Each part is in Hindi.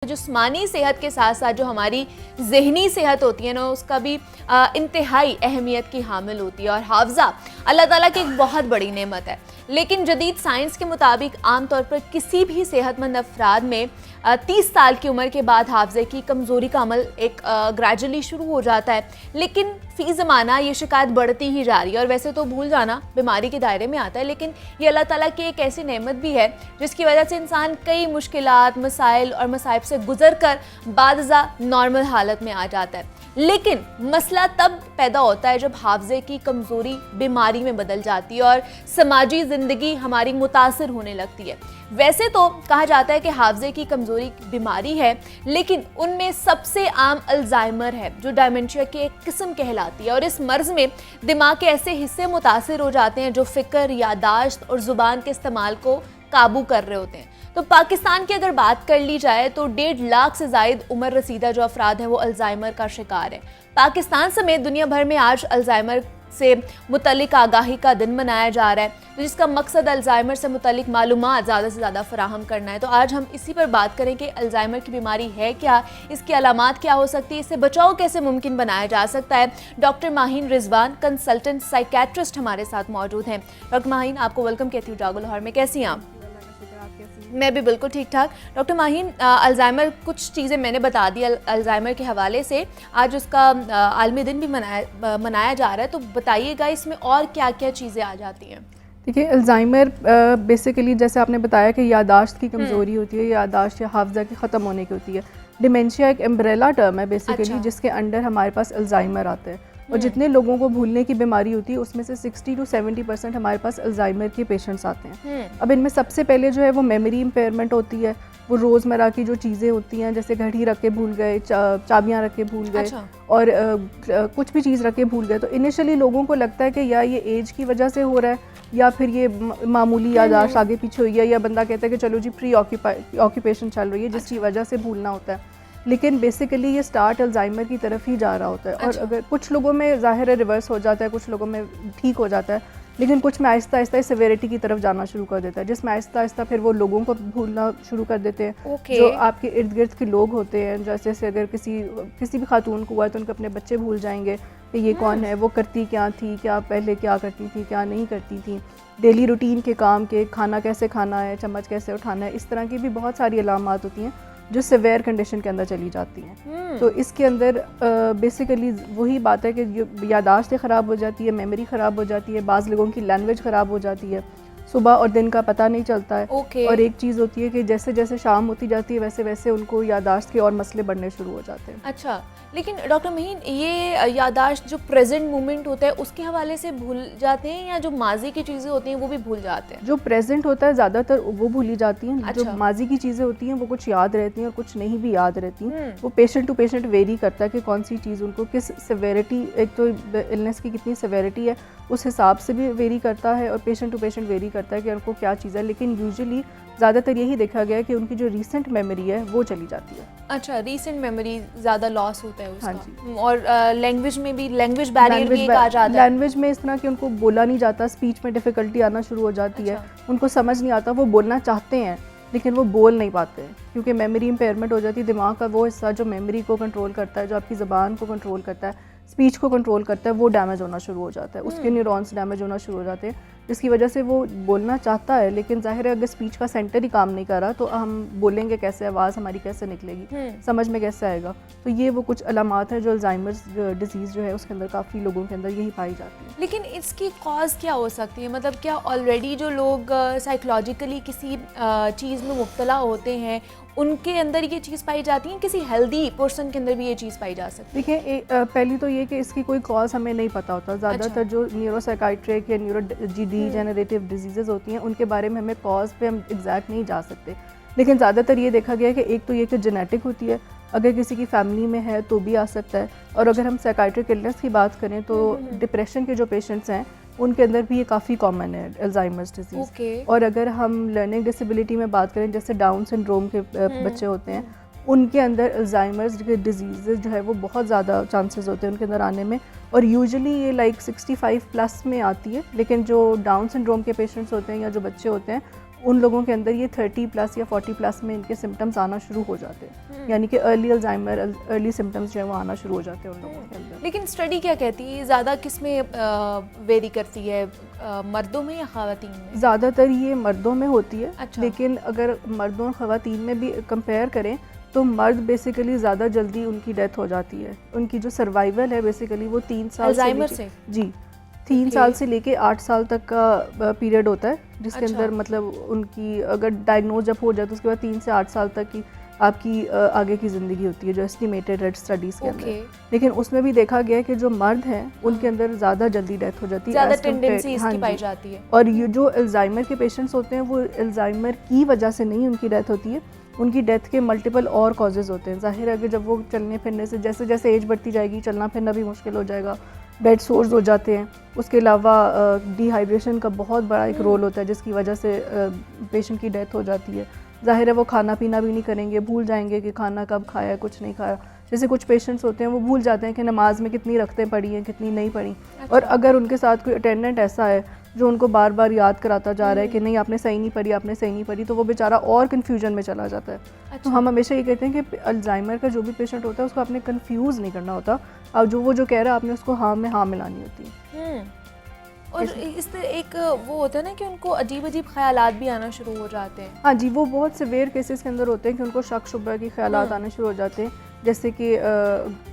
जिस्मानी सेहत के साथ साथ जो हमारी ज़हनी सेहत होती है ना, उसका भी इंतहाई अहमियत की हामिल होती है। और हाफ़ज़ा अल्लाह ताला की एक बहुत बड़ी नेमत है, लेकिन जदीद साइंस के मुताबिक आमतौर पर किसी भी सेहतमंद अफराद में 30 साल की उम्र के बाद हाफ़ज़े की कमज़ोरी का अमल एक ग्रेजुअली शुरू हो जाता है, लेकिन फ़ी ज़माना ये शिकायत बढ़ती ही जा रही है। और वैसे तो भूल जाना बीमारी के दायरे में आता है, लेकिन ये अल्लाह ताला की एक ऐसी नेमत भी है जिसकी वजह से इंसान कई मुश्किलात, मसाइल और मसाइब से गुजर कर बादज़ा नॉर्मल हालत में आ जाता है। लेकिन मसला तब पैदा होता है जब हाफ़ज़े की कमज़ोरी बीमारी में बदल जाती है और समाजी ज़िंदगी हमारी मुतासिर होने लगती है। वैसे तो कहा जाता है कि हाफ़ज़े की कमज़ोरी बीमारी है, लेकिन उनमें सबसे आम अल्ज़ाइमर है, जो डायमेंशिया की एक किस्म कहलाती है। और इस मर्ज़ में दिमाग के ऐसे हिस्से मुतासिर हो जाते हैं जो फ़िक्र, यादाश्त और ज़ुबान के इस्तेमाल को काबू कर रहे होते हैं। तो पाकिस्तान की अगर बात कर ली जाए तो 1.5 लाख से ज़ायद उम्र रसीदा जो अफराद हैं वो अल्ज़ाइमर का शिकार है। पाकिस्तान समेत दुनिया भर में आज अल्ज़ाइमर से मुतल्लिक आगाही का दिन मनाया जा रहा है, तो जिसका मकसद अल्ज़ाइमर से मुतल्लिक मालूमात ज़्यादा से ज़्यादा फराहम करना है। तो आज हम इसी पर बात करें कि अल्ज़ाइमर की बीमारी है क्या, इसकी अलामात क्या हो सकती है, इससे बचाव कैसे मुमकिन बनाया जा सकता है। Doctor Maheen Rizwan, consultant psychiatrist हमारे साथ मौजूद हैं। डॉक्टर माहीन, आपको वेलकम कहती हूँ जागो लाहौर में। कैसी हैं आप? मैं भी बिल्कुल ठीक ठाक। डॉक्टर माहीन, अल्ज़ाइमर, कुछ चीज़ें मैंने बता दी अल्ज़ाइमर के हवाले से। आज उसका आलमी दिन भी मनाया जा रहा है, तो बताइएगा इसमें और क्या क्या चीज़ें आ जाती हैं। देखिए, अल्ज़ाइमर बेसिकली जैसे आपने बताया कि यादाश्त की कमज़ोरी होती है, यादाश्त या हाफ़ज़ा की ख़त्म होने की होती है। डिमेंशिया एक एम्ब्रेला टर्म है बेसिकली, जिसके अंडर हमारे पास अल्ज़ाइमर आता है। और जितने लोगों को भूलने की बीमारी होती है उसमें से 60 to 70% हमारे पास अल्ज़ाइमर के पेशेंट्स आते हैं। अब इनमें सबसे पहले जो है वो मेमोरी इम्पेयरमेंट होती है। वो रोज़मर्रा की जो चीज़ें होती हैं, जैसे घड़ी रख के भूल गए, चाबियाँ रख के भूल गए, और कुछ भी चीज़ रख के भूल गए, तो इनिशियली लोगों को लगता है कि या ये एज की वजह से हो रहा है या फिर ये मामूली यादाश्त आगे पीछे हुई है, या बंदा कहता है कि चलो जी प्री ऑक्यूपेशन चल रही है जिसकी वजह से भूलना होता है। लेकिन बेसिकली ये स्टार्ट अल्ज़ाइमर की तरफ ही जा रहा होता है। और अगर कुछ लोगों में ज़ाहिर है रिवर्स हो जाता है, कुछ लोगों में ठीक हो जाता है, लेकिन कुछ में आहिस्ता आहिस्ता सिवियरिटी की तरफ जाना शुरू कर देता है, जिसमें आहिस्ता आहिस्ता फिर वो लोगों को भूलना शुरू कर देते हैं। जो आपके इर्द गिर्द के लोग होते हैं, जैसे अगर किसी भी खातून को हुआ है तो उनके अपने बच्चे भूल जाएंगे कि ये कौन है, वो करती क्या थी, क्या पहले क्या करती थी, क्या नहीं करती थी, डेली रूटीन के काम के, खाना कैसे खाना है, चम्मच कैसे उठाना है, इस तरह की भी बहुत सारी अलामात होती हैं जो सिवियर कंडीशन के अंदर चली जाती हैं। तो इसके अंदर बेसिकली वही बात है कि यादाश्त ख़राब हो जाती है, मेमोरी ख़राब हो जाती है, बाज़ लोगों की लैंग्वेज ख़राब हो जाती है, सुबह और दिन का पता नहीं चलता है। और एक चीज़ होती है कि जैसे जैसे शाम होती जाती है वैसे वैसे उनको यादाश्त के और मसले बढ़ने शुरू हो जाते हैं। अच्छा, लेकिन डॉक्टर महीन, ये यादाश्त जो प्रेजेंट मोमेंट होता है उसके हवाले से भूल जाते हैं, या जो माजी की चीज़ें होती हैं वो भी भूल जाते हैं? जो प्रेजेंट होता है ज़्यादातर वो भूली जाती हैं। अच्छा। जो माजी की चीज़ें होती हैं वो कुछ याद रहती हैं और कुछ नहीं भी याद रहती हैं। वो पेशेंट टू पेशेंट वेरी करता है कि कौन सी चीज़ उनको किस सिवियरिटी, एक तो इलनेस की कितनी सिवियरिटी है उस हिसाब से भी वेरी करता है, और पेशेंट टू पेशेंट वेरी करता है कि उनको क्या चीज़ है। लेकिन यूजुअली ज़्यादातर यही देखा गया है कि उनकी जो रीसेंट मेमोरी है वो चली जाती है। अच्छा, रीसेंट मेमोरी ज़्यादा लॉस होता है उसका। हाँ जी। और लैंग्वेज में भी लैंग्वेज बैरियर भी एक आ जाता है। लैंग्वेज में इस तरह कि उनको बोला नहीं जाता, स्पीच में डिफ़िकल्टी आना शुरू हो जाती है। उनको समझ नहीं आता, वो बोलना चाहते हैं लेकिन वो बोल नहीं पाते हैं, क्योंकि मेमोरी इम्पेयरमेंट हो जाती है। दिमाग का वो हिस्सा जो मेमोरी को कंट्रोल करता है, जो आपकी ज़बान को कंट्रोल करता है, स्पीच को कंट्रोल करता है, वो डैमेज होना शुरू हो जाता है। उसके न्यूरॉन्स डैमेज होना शुरू हो जाते हैं, जिसकी वजह से वो बोलना चाहता है, लेकिन जाहिर है अगर स्पीच का सेंटर ही काम नहीं कर रहा तो हम बोलेंगे कैसे, आवाज़ हमारी कैसे निकलेगी, समझ में कैसे आएगा। तो ये वो कुछ अलामात है जो अल्ज़ाइमर्स डिजीज़ जो है उसके अंदर काफ़ी लोगों के अंदर यही पाई जाती है। लेकिन इसकी कॉज क्या हो सकती है? मतलब क्या ऑलरेडी जो लोग साइकोलॉजिकली किसी चीज़ में मुब्तला होते हैं उनके अंदर ये चीज़ पाई जाती है, किसी हेल्दी पर्सन के अंदर भी ये चीज़ पाई जा सकती है? देखिए, पहली तो ये कि इसकी कोई कॉज हमें नहीं पता होता। ज़्यादातर जो न्यूरोसाइकाइट्रिक या न्यूरोजेनरेटिव डिजीज़ेज़ होती हैं उनके बारे में हमें कॉज पे हम एग्जैक्ट नहीं जा सकते। लेकिन ज़्यादातर ये देखा गया है कि एक तो ये कि जेनेटिक होती है, अगर किसी की फैमिली में है तो भी आ सकता है। और अगर हम साइकाइट्रिक इलनेस की बात करें तो डिप्रेशन के जो पेशेंट्स हैं उनके अंदर भी ये काफ़ी कॉमन है अल्ज़ाइमर्स डिजीज़। और अगर हम लर्निंग डिसेबिलिटी में बात करें, जैसे डाउन सिंड्रोम के बच्चे होते हैं, उनके अंदर अल्ज़ाइमर्स के डिजीज़ जो है वो बहुत ज़्यादा चांसेस होते हैं उनके अंदर आने में। और यूजुअली ये लाइक 65 प्लस में आती है, लेकिन जो डाउन सिंड्रोम के पेशेंट्स होते हैं या जो बच्चे होते हैं उन लोगों के अंदर ये 30 प्लस या 40 प्लस में इनके सिम्टम्स आना शुरू हो जाते हैं, यानी कि अर्ली अल्जाइमर, अर्ली सिम्टम्स जो है वो आना शुरू हो जाते हैं उन लोगों के अंदर। लेकिन स्टडी क्या कहती है, ज़्यादा किस में वेरी करती है, मर्दों में या ख़वातीन में? ज़्यादातर ये मर्दों में होती है। अच्छा। लेकिन अगर मर्दों और ख़वातीन में भी कंपेयर करें तो मर्द बेसिकली ज़्यादा जल्दी उनकी डेथ हो जाती है। उनकी जो सर्वाइवल है बेसिकली वो 3 साल अल्जाइमर से? जी 3 साल से लेके 8 साल तक का पीरियड होता है, जिसके अच्छा। अंदर मतलब उनकी अगर डायग्नोज जब हो जाए तो उसके बाद 3 से 8 साल तक की आपकी आगे की ज़िंदगी होती है, जो एस्टिमेटेड है स्टडीज़ के अंदर। लेकिन उसमें भी देखा गया है कि जो मर्द हैं उनके अंदर ज़्यादा जल्दी डेथ हो जाती है, ज़्यादा as compared- टेंडेंसी हाँ इसकी जी। पाई जाती है। और ये जो अल्जाइमर के पेशेंट्स होते हैं वो अल्जाइमर की वजह से नहीं उनकी डेथ होती है, उनकी डेथ के मल्टीपल और कॉजेज़ होते हैं। ज़ाहिर है कि जब वो चलने फिरने से जैसे जैसे एज बढ़ती जाएगी चलना फिरना भी मुश्किल हो जाएगा, बेड सोर्स हो जाते हैं। उसके अलावा डिहाइड्रेशन का बहुत बड़ा एक रोल होता है जिसकी वजह से पेशेंट की डेथ हो जाती है। ज़ाहिर है वो खाना पीना भी नहीं करेंगे, भूल जाएंगे कि खाना कब खाया, कुछ नहीं खाया। जैसे कुछ पेशेंट्स होते हैं वो भूल जाते हैं कि नमाज में कितनी रखतें पड़ी हैं, कितनी नहीं पड़ी। अच्छा। और अगर उनके साथ कोई अटेंडेंट ऐसा है जो उनको बार बार याद कराता जा रहा है कि नहीं आपने सही नहीं पढ़ी, आपने सही नहीं पढ़ी, तो वो बेचारा और कन्फ्यूजन में चला जाता है। अच्छा। तो हम हमेशा ये कहते हैं कि अल्जाइमर का जो भी पेशेंट होता है उसको आपने कंफ्यूज नहीं करना होता, अब जो कह रहा है आपने उसको हाँ में हाँ मिलानी होती है। और इस तरह एक वो होता है ना कि उनको अजीब अजीब ख्यालात भी आना शुरू हो जाते हैं। हाँ जी, वो बहुत सिवियर केसेस के अंदर होते हैं कि उनको शक शुबा के ख्यालात आने शुरू हो जाते हैं, जैसे कि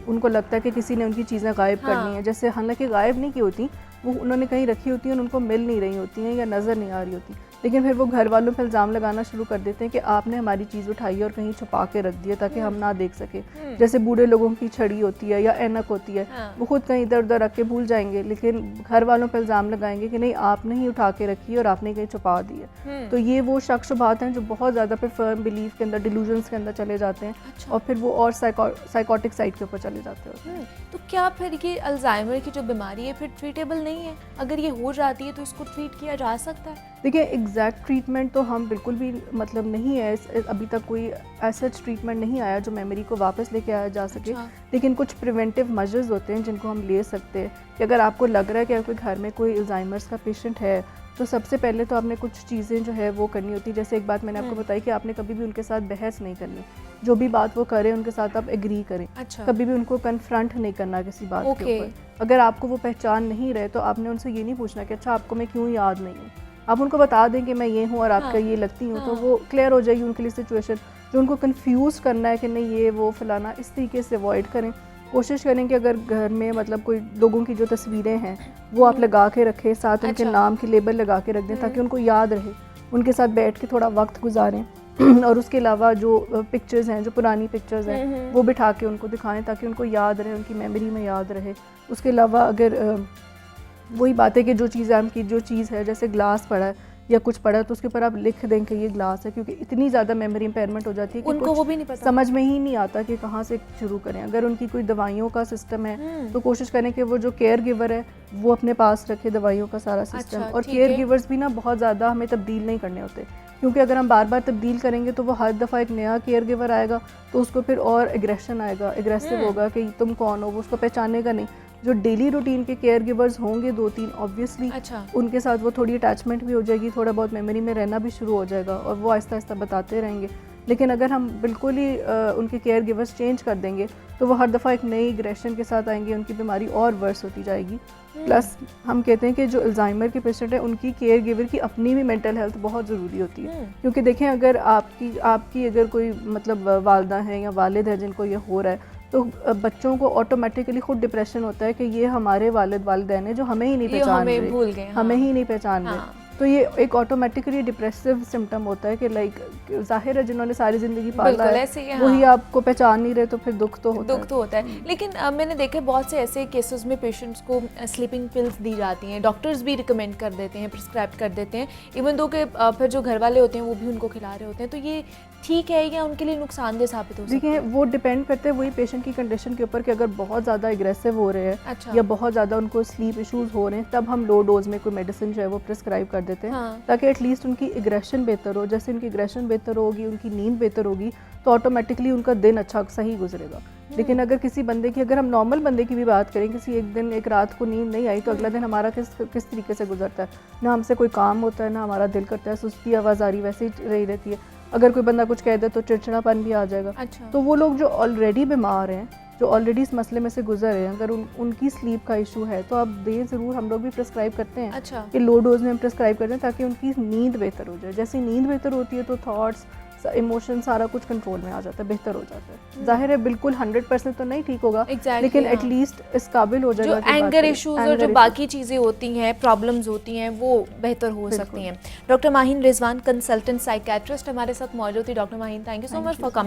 उनको लगता है कि किसी ने उनकी चीज़ें गायब करनी है, जैसे हालांकि गायब नहीं की होती, वो उन्होंने कहीं रखी होती हैं और उनको मिल नहीं रही होती हैं या नज़र नहीं आ रही होती, लेकिन फिर वो घर वालों पर इल्ज़ाम लगाना शुरू कर देते हैं कि आपने हमारी चीज़ उठाई और कहीं छुपा के रख दिया ताकि हम ना देख सके। जैसे बूढ़े लोगों की छड़ी होती है या ऐनक होती है, वो खुद कहीं इधर उधर रख के भूल जाएंगे, लेकिन घर वालों पर इल्ज़ाम लगाएंगे कि नहीं आपने ही उठा के रखी है और आपने कहीं छुपा दी है। तो ये वो शक शुबात हैं जो बहुत ज़्यादा फिर फर्म बिलीफ के अंदर, डिलूजन्स के अंदर चले जाते हैं। अच्छा। और फिर वो और साइकोटिक साइड के ऊपर चले जाते हैं। तो क्या फिर ये अल्जाइमर की जो बीमारी है फिर ट्रीटेबल नहीं है? अगर ये हो जाती है तो इसको ट्रीट किया जा सकता है? देखिए एग्जैक्ट ट्रीटमेंट तो हम बिल्कुल भी मतलब नहीं है, अभी तक कोई ऐसा ट्रीटमेंट नहीं आया जो मेमोरी को वापस लेके आया जा सके। अच्छा। लेकिन कुछ प्रिवेंटिव मेजर्स होते हैं जिनको हम ले सकते हैं कि अगर आपको लग रहा है कि आपके घर में कोई अल्जाइमर्स का पेशेंट है तो सबसे पहले तो आपने कुछ चीज़ें जो है वो करनी होती है। जैसे एक बात मैंने आपको बताई कि आपने कभी भी उनके साथ बहस नहीं करनी, जो भी बात वो करें उनके साथ आप एग्री करें। अच्छा। कभी भी उनको कन्फ्रंट नहीं करना किसी बात के ओके। ऊपर। अगर आपको वो पहचान नहीं रहे तो आपने उनसे ये नहीं पूछना कि अच्छा आपको मैं क्यों याद नहीं हूँ, आप उनको बता दें कि मैं ये हूँ और आपका ये लगती हूँ, तो वो क्लियर हो जाएगी उनके लिए सिचुएशन। जो उनको कंफ्यूज करना है कि नहीं ये वो फलाना, इस तरीके से अवॉइड करें। कोशिश करें कि अगर घर में मतलब कोई लोगों की जो तस्वीरें हैं वो आप लगा के रखें, साथ उनके नाम की लेबल लगा के रख दें ताकि उनको याद रहे, उनके साथ बैठ के थोड़ा वक्त गुजारें। और उसके अलावा जो पिक्चर्स हैं, जो पुरानी पिक्चर्स हैं, वो बिठा के उनको दिखाएं ताकि उनको याद रहे, उनकी मेमोरी में याद रहे। उसके अलावा अगर वही बात है कि जो चीज़ आपकी जो चीज़ है, जैसे ग्लास पड़ा है या कुछ पड़ा है, तो उसके ऊपर आप लिख दें कि ये ग्लास है, क्योंकि इतनी ज़्यादा मेमोरी इम्पेयरमेंट हो जाती है कि उनको वो भी नहीं पता, समझ में ही नहीं आता कि कहाँ से शुरू करें। अगर उनकी कोई दवाइयों का सिस्टम है तो कोशिश करें कि वो जो केयर गिवर है वो अपने पास रखे दवाइयों का सारा सिस्टम। और केयर गिवर्स भी ना बहुत ज़्यादा हमें तब्दील नहीं करने होते, क्योंकि अगर हम बार बार तब्दील करेंगे तो वो हर दफ़ा एक नया केयर गिवर आएगा तो उसको फिर और एग्रेशन आएगा, एग्रेसिव होगा कि तुम कौन हो, वो उसको पहचानेगा नहीं। जो डेली रूटीन के केयर गिवर्स होंगे 2-3 ऑब्वियसली उनके साथ वो थोड़ी अटैचमेंट भी हो जाएगी, थोड़ा बहुत मेमोरी में रहना भी शुरू हो जाएगा और वो आहिस्ता आहिस्ता बताते रहेंगे। लेकिन अगर हम बिल्कुल ही उनके केयर गिवर्स चेंज कर देंगे तो वो हर दफ़ा एक नई एग्रेशन के साथ आएंगे, उनकी बीमारी और वर्स होती जाएगी। प्लस हम कहते हैं कि जो अल्जाइमर के पेशेंट है उनकी केयर गिवर की अपनी भी मेंटल हेल्थ बहुत ज़रूरी होती है, क्योंकि देखें अगर आपकी अगर कोई मतलब वालदा है या वालिद है जिनको ये हो रहा है तो बच्चों को ऑटोमेटिकली खुद डिप्रेशन होता है कि ये हमारे वालिदैन हैं जो हमें ही नहीं पहचान रहे, हमें ही नहीं पहचान रहे। तो ये एक ऑटोमेटिकली डिप्रेसिव सिम्टम होता है कि लाइक जाहिर है जिन्होंने सारी ज़िंदगी पाला है वही आपको पहचान नहीं रहे तो फिर दुख तो होता है। लेकिन मैंने देखे बहुत से ऐसे केसेस में पेशेंट्स को स्लीपिंग पिल्स दी जाती हैं, डॉक्टर्स भी रिकमेंड कर देते हैं, प्रिस्क्राइब कर देते हैं, इवन दो के फिर जो घर वाले होते हैं वो भी उनको खिला रहे होते हैं। तो ये ठीक है या उनके लिए नुकसानदेह साबित हो सकता है? देखिए वो डिपेंड करते हैं वही पेशेंट की कंडीशन के ऊपर कि अगर बहुत ज़्यादा एग्रेसिव हो रहे हैं या बहुत ज़्यादा उनको स्लीप इश्यूज़ हो रहे हैं तब हम लो डोज में कोई मेडिसिन जो है वो प्रिस्क्राइब कर देते हैं ताकि एटलीस्ट उनकी एग्रेशन बेहतर हो। जैसे उनकी एग्रेशन बेहतर होगी, उनकी नींद बेहतर होगी तो ऑटोमेटिकली उनका दिन अच्छा सही गुजरेगा। लेकिन अगर किसी बंदे की, अगर हम नॉर्मल बंदे की भी बात करें, किसी एक दिन एक रात को नींद नहीं आई तो अगला दिन हमारा किस तरीके से गुजरता है, ना हमसे कोई काम होता है, ना हमारा दिल करता है, सुस्ती आवाज़ारी वैसे ही रही रहती है। अगर कोई बंदा कुछ कह दे तो चिड़चिड़ापन भी आ जाएगा। अच्छा। तो वो लोग जो ऑलरेडी बीमार हैं, जो ऑलरेडी इस मसले में से गुजर रहे हैं, अगर उनकी स्लीप का इशू है तो आप दें ज़रूर, हम लोग भी प्रिस्क्राइब करते हैं। अच्छा। कि लो डोज में हम प्रिस्क्राइब करते हैं ताकि उनकी नींद बेहतर हो जाए। जैसे नींद बेहतर होती है तो थॉट्स, इमोशन, सारा कुछ कंट्रोल में आ जाता है, बेहतर हो जाता है। जाहिर है बिल्कुल 100% तो नहीं ठीक होगा, लेकिन एटलीस्ट इस काबिल हो जाएगा। जो एंगर इश्यूज और जो बाकी चीज़ें होती हैं, प्रॉब्लम्स होती हैं, वो बेहतर हो सकती हैं। Doctor Maheen Rizwan, consultant psychiatrist, हमारे साथ मौजूद थी। Doctor Maheen, thank you so much for coming.